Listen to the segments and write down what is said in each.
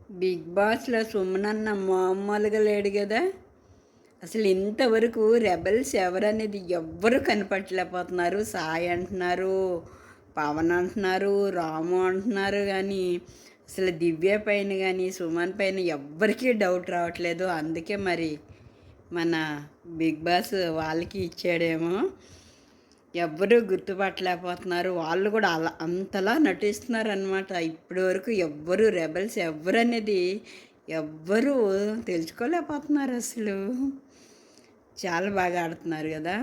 Big బాస్‌లో సుమనన్న మామూలుగా లేడు గదా! అసలు ఇంతవరకు రెబెల్స్ ఎవరనేది ఎవ్వరు కనిపెట్టలేకపోతున్నారు. సాయి అంటున్నారు, పవన్ అంటున్నారు, రాము అంటున్నారు గానీ, అసలు దివ్య పైన గానీ, సుమన్ పైన ఎవ్వరికీ డౌట్ రావట్లేదు. అందుకే మరి మన బిగ్ బాస్ వాళ్ళకి ఇచ్చాడేమో! ఎవ్వరూ గుర్తుపట్టలేకపోతున్నారు. వాళ్ళు కూడా అంతలా నటిస్తున్నారనమాట. ఇప్పటి వరకు ఎవ్వరు రెబెల్స్ ఎవ్వరనేది ఎవ్వరూ తెలుసుకోలేకపోతున్నారు అసలు. చాలా బాగా ఆడుతున్నారు గదా!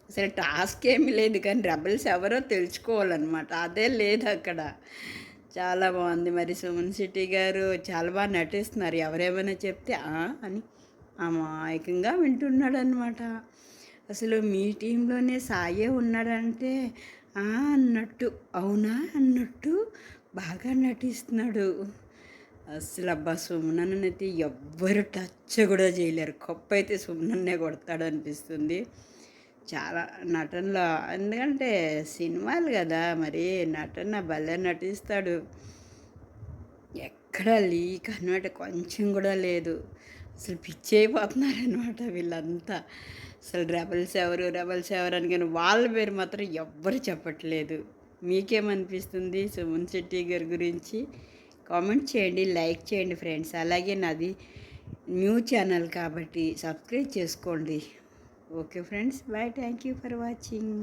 అసలు టాస్క్ ఏమీ లేదు కానీ రెబెల్స్ ఎవరో తెలుసుకోవాలనమాట. అదే లేదక్కడ. చాలా బాగుంది. మరి సుమన్ శెట్టి గారు చాలా బాగా నటిస్తున్నారు. ఎవరేమైనా చెప్తే ఆ! అని అమాయకంగా వింటున్నాడనమాట. అసలు మీ టీంలోనే సాయే ఉన్నాడంటే ఆ! అన్నట్టు, అవునా అన్నట్టు బాగా నటిస్తున్నాడు. అస్సలు అబ్బా! సుమనన్ననైతే ఎవ్వరు టచ్ కూడా చేయలేరు. కప్పైతే సుమనన్నే కొడతాడనిపిస్తుంది. చాలా నటనలో ఎందుకంటే సినిమాలు గదా! మరి నటన భలే నటిస్తాడు. ఎక్కడ లీక్ అనమాట కొంచెం కూడా లేదు. అసలు పిచ్చయిపోతున్నారనమాట వీళ్ళంతా. అసలు రెబెల్స్ ఎవరు, రెబెల్స్ ఎవరు అని కానీ వాళ్ళ పేరు మాత్రం ఎవ్వరు చెప్పట్లేదు. మీకేమనిపిస్తుంది సుమన్ శెట్టి గారి గురించి? కామెంట్ చేయండి, లైక్ చేయండి ఫ్రెండ్స్. అలాగే నాది న్యూ ఛానల్ కాబట్టి సబ్స్క్రైబ్ చేసుకోండి. Okay friends, bye. Thank you for watching.